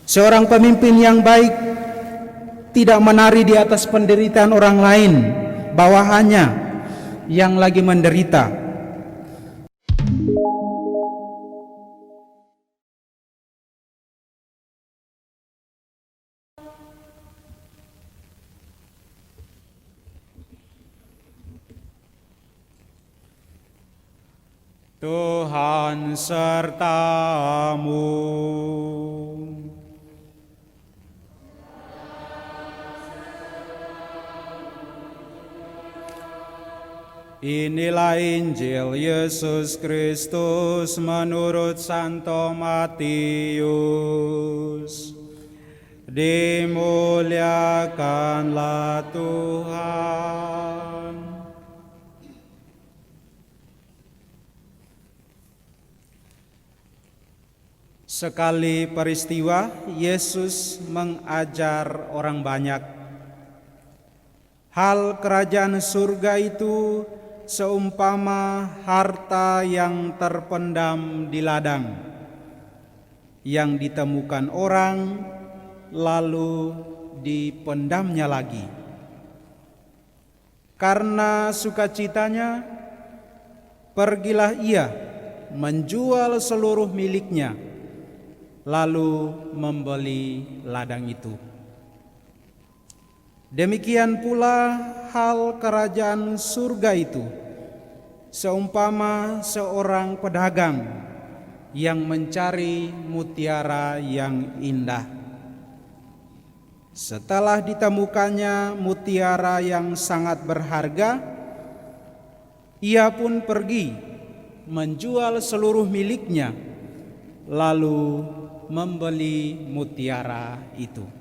Seorang pemimpin yang baik tidak menari di atas penderitaan orang lain, bawahannya yang lagi menderita. Tuhan sertamu. Inilah Injil Yesus Kristus menurut Santo Matius. Dimuliakanlah Tuhan. Sekali peristiwa, Yesus mengajar orang banyak. Hal kerajaan surga itu seumpama harta yang terpendam di ladang, yang ditemukan orang lalu dipendamnya lagi. Karena sukacitanya, pergilah ia menjual seluruh miliknya, lalu membeli ladang itu. Demikian pula hal kerajaan surga itu seumpama seorang pedagang yang mencari mutiara yang indah. Setelah ditemukannya mutiara yang sangat berharga, ia pun pergi menjual seluruh miliknya, lalu membeli mutiara itu.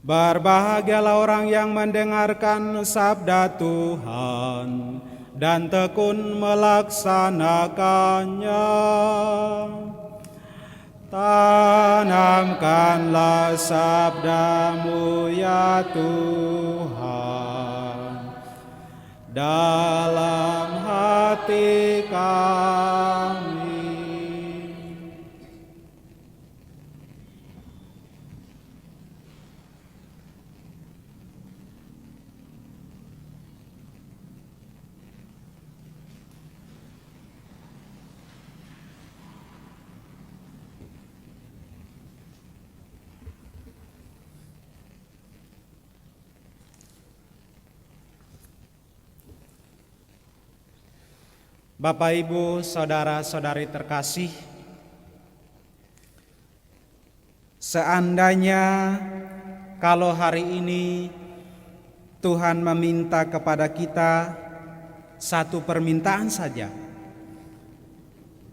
Berbahagialah orang yang mendengarkan sabda Tuhan dan tekun melaksanakannya. Tanamkanlah sabda-Mu ya Tuhan dalam hati kami. Bapak, Ibu, saudara-saudari terkasih, seandainya kalau hari ini Tuhan meminta kepada kita satu permintaan saja,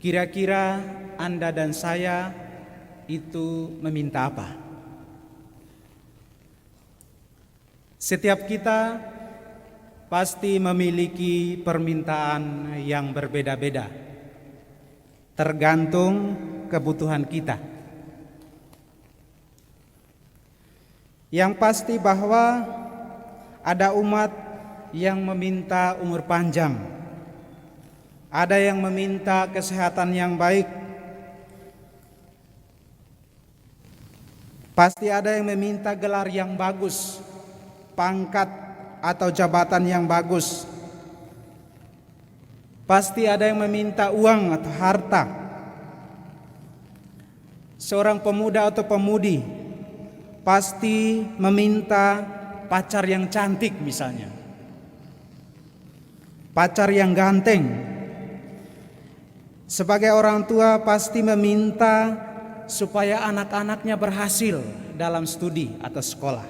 kira-kira Anda dan saya itu meminta apa? Setiap kita pasti memiliki permintaan yang berbeda-beda, tergantung kebutuhan kita. Yang pasti bahwa ada umat yang meminta umur panjang, ada yang meminta kesehatan yang baik, pasti ada yang meminta gelar yang bagus, pangkat atau jabatan yang bagus. Pasti ada yang meminta uang atau harta. Seorang pemuda atau pemudi pasti meminta pacar yang cantik misalnya, pacar yang ganteng. Sebagai orang tua pasti meminta supaya anak-anaknya berhasil dalam studi atau sekolah.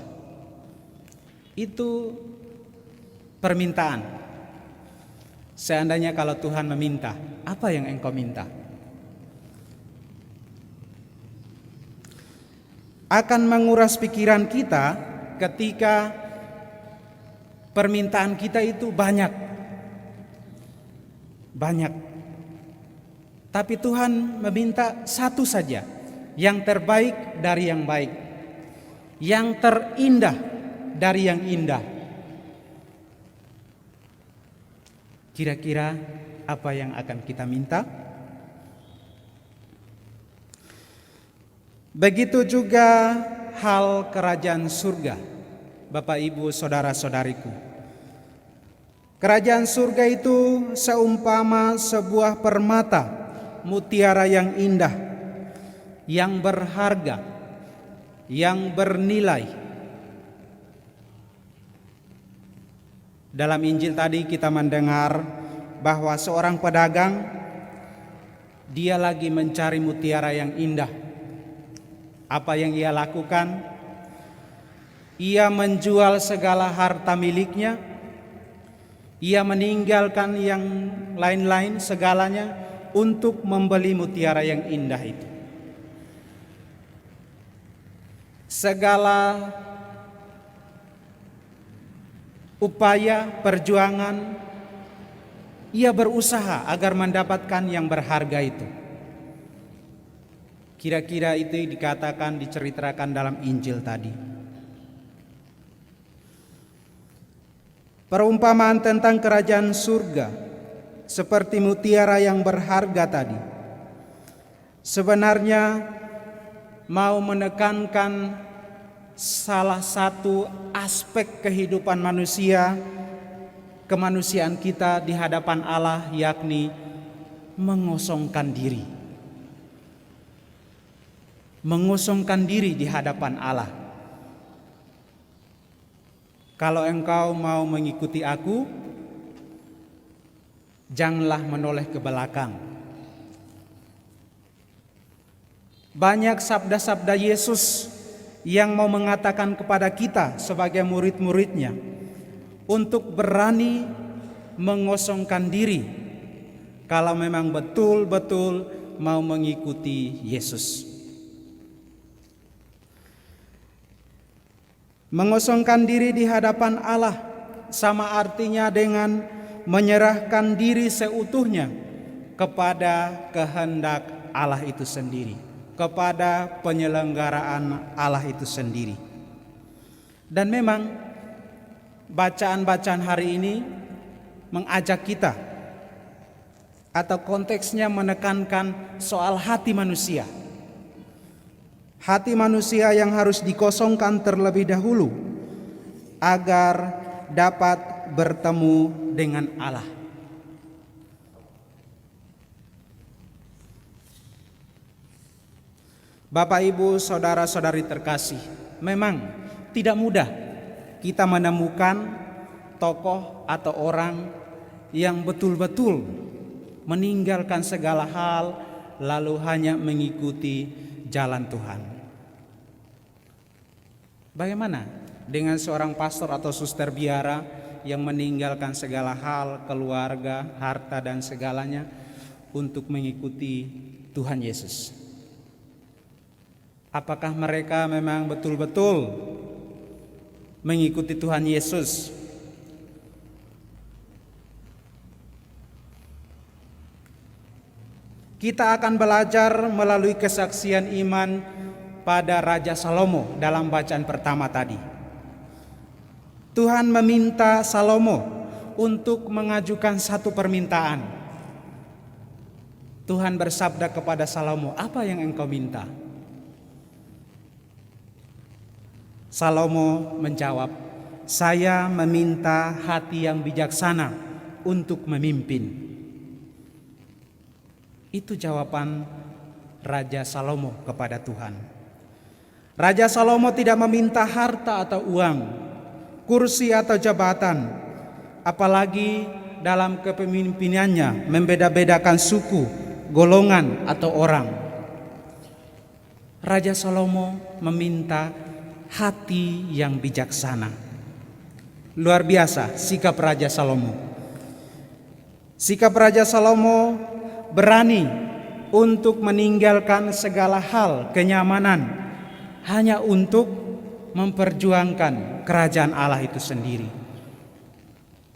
Itu permintaan. Seandainya kalau Tuhan meminta, apa yang engkau minta? Akan menguras pikiran kita ketika permintaan kita itu banyak. Tapi Tuhan meminta satu saja, yang terbaik dari yang baik, yang terindah dari yang indah. Kira-kira apa yang akan kita minta? Begitu juga hal kerajaan surga, Bapak Ibu saudara-saudariku. Kerajaan surga itu seumpama sebuah permata mutiara yang indah, yang berharga, yang bernilai. Dalam Injil tadi kita mendengar bahwa seorang pedagang, dia lagi mencari mutiara yang indah. Apa yang ia lakukan? Ia menjual segala harta miliknya, ia meninggalkan yang lain-lain segalanya untuk membeli mutiara yang indah itu. Segala upaya perjuangan ia berusaha agar mendapatkan yang berharga itu. Kira-kira itu dikatakan, diceritakan dalam Injil tadi. Perumpamaan tentang kerajaan surga seperti mutiara yang berharga tadi sebenarnya mau menekankan salah satu aspek kehidupan manusia, kemanusiaan kita di hadapan Allah, yakni mengosongkan diri. Mengosongkan diri di hadapan Allah. Kalau engkau mau mengikuti aku, janganlah menoleh ke belakang. Banyak sabda-sabda Yesus yang mau mengatakan kepada kita sebagai murid-muridnya untuk berani mengosongkan diri kalau memang betul-betul mau mengikuti Yesus. Mengosongkan diri di hadapan Allah sama artinya dengan menyerahkan diri seutuhnya kepada kehendak Allah itu sendiri, kepada penyelenggaraan Allah itu sendiri. Dan memang bacaan-bacaan hari ini mengajak kita, atau konteksnya menekankan soal hati manusia. Hati manusia yang harus dikosongkan terlebih dahulu agar dapat bertemu dengan Allah. Bapak, Ibu, saudara-saudari terkasih, memang tidak mudah kita menemukan tokoh atau orang yang betul-betul meninggalkan segala hal lalu hanya mengikuti jalan Tuhan. Bagaimana dengan seorang pastor atau suster biara yang meninggalkan segala hal, keluarga, harta dan segalanya untuk mengikuti Tuhan Yesus? Apakah mereka memang betul-betul mengikuti Tuhan Yesus? Kita akan belajar melalui kesaksian iman pada Raja Salomo dalam bacaan pertama tadi. Tuhan meminta Salomo untuk mengajukan satu permintaan. Tuhan bersabda kepada Salomo, "Apa yang engkau minta?" Salomo menjawab, "Saya meminta hati yang bijaksana untuk memimpin." Itu jawaban Raja Salomo kepada Tuhan. Raja Salomo tidak meminta harta atau uang, kursi atau jabatan, apalagi dalam kepemimpinannya membeda-bedakan suku, golongan atau orang. Raja Salomo meminta hati yang bijaksana. Luar biasa sikap Raja Salomo. Sikap Raja Salomo berani untuk meninggalkan segala hal kenyamanan hanya untuk memperjuangkan kerajaan Allah itu sendiri.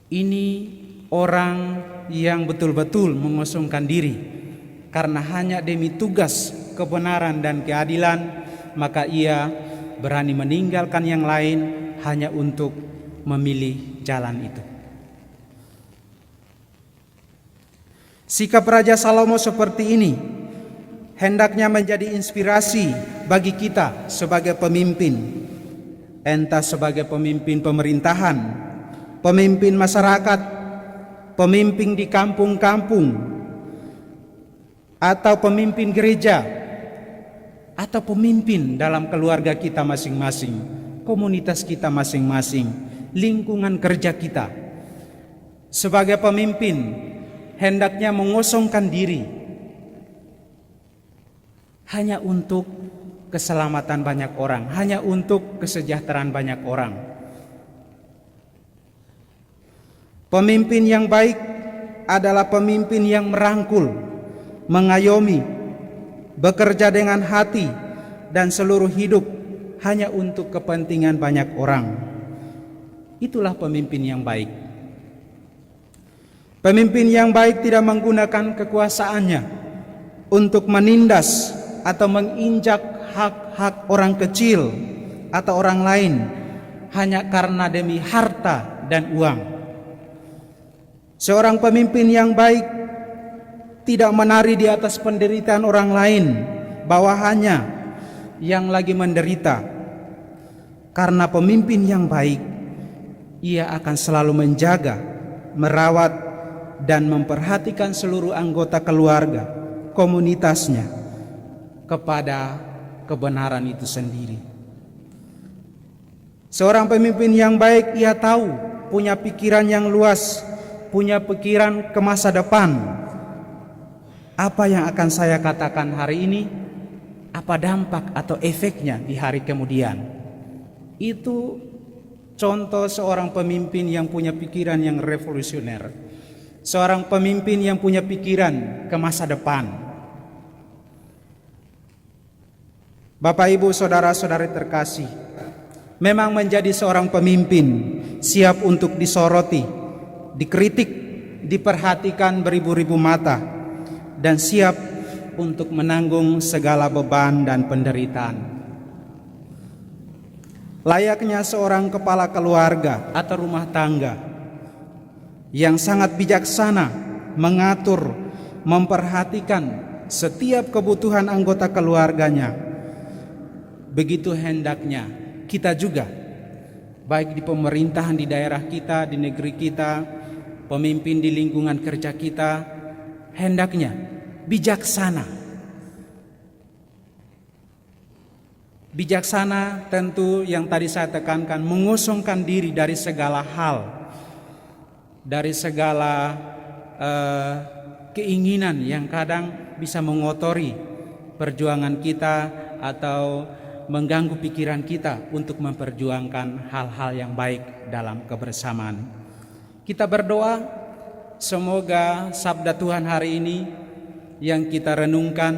Ini orang yang betul-betul mengosongkan diri karena hanya demi tugas kebenaran dan keadilan, maka ia berani meninggalkan yang lain hanya untuk memilih jalan itu. Sikap Raja Salomo seperti ini hendaknya menjadi inspirasi bagi kita sebagai pemimpin, entah sebagai pemimpin pemerintahan, pemimpin masyarakat, pemimpin di kampung-kampung, atau pemimpin gereja, atau pemimpin dalam keluarga kita masing-masing, komunitas kita masing-masing, lingkungan kerja kita. Sebagai pemimpin hendaknya mengosongkan diri hanya untuk keselamatan banyak orang, hanya untuk kesejahteraan banyak orang. Pemimpin yang baik adalah pemimpin yang merangkul, mengayomi, bekerja dengan hati dan seluruh hidup hanya untuk kepentingan banyak orang. Itulah pemimpin yang baik. Pemimpin yang baik tidak menggunakan kekuasaannya untuk menindas atau menginjak hak-hak orang kecil atau orang lain hanya karena demi harta dan uang. Seorang pemimpin yang baik tidak menari di atas penderitaan orang lain, bawahannya yang lagi menderita. Karena pemimpin yang baik, ia akan selalu menjaga, merawat, dan memperhatikan seluruh anggota keluarga, komunitasnya kepada kebenaran itu sendiri. Seorang pemimpin yang baik, ia tahu, punya pikiran yang luas, punya pikiran ke masa depan. Apa yang akan saya katakan hari ini, apa dampak atau efeknya di hari kemudian. Itu contoh seorang pemimpin yang punya pikiran yang revolusioner, seorang pemimpin yang punya pikiran ke masa depan. Bapak, Ibu, saudara-saudari terkasih, memang menjadi seorang pemimpin siap untuk disoroti, dikritik, diperhatikan beribu-ribu mata, dan siap untuk menanggung segala beban dan penderitaan. Layaknya seorang kepala keluarga atau rumah tangga yang sangat bijaksana mengatur, memperhatikan setiap kebutuhan anggota keluarganya. Begitu hendaknya kita juga, baik di pemerintahan di daerah kita, di negeri kita, pemimpin di lingkungan kerja kita, hendaknya bijaksana. Bijaksana tentu yang tadi saya tekankan, mengosongkan diri dari segala hal, dari segala keinginan yang kadang bisa mengotori perjuangan kita atau mengganggu pikiran kita untuk memperjuangkan hal-hal yang baik dalam kebersamaan. Kita berdoa semoga sabda Tuhan hari ini yang kita renungkan,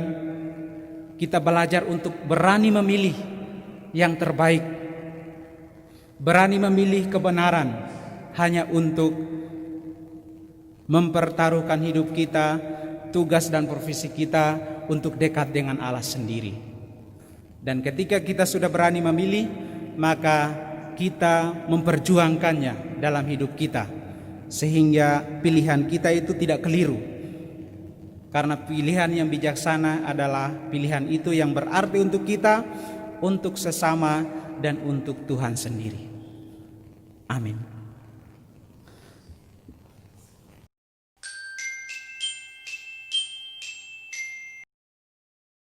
kita belajar untuk berani memilih yang terbaik, berani memilih kebenaran hanya untuk mempertaruhkan hidup kita, tugas dan profesi kita untuk dekat dengan Allah sendiri. Dan ketika kita sudah berani memilih, maka kita memperjuangkannya dalam hidup kita, sehingga pilihan kita itu tidak keliru. Karena pilihan yang bijaksana adalah pilihan itu yang berarti untuk kita, untuk sesama, dan untuk Tuhan sendiri. Amin.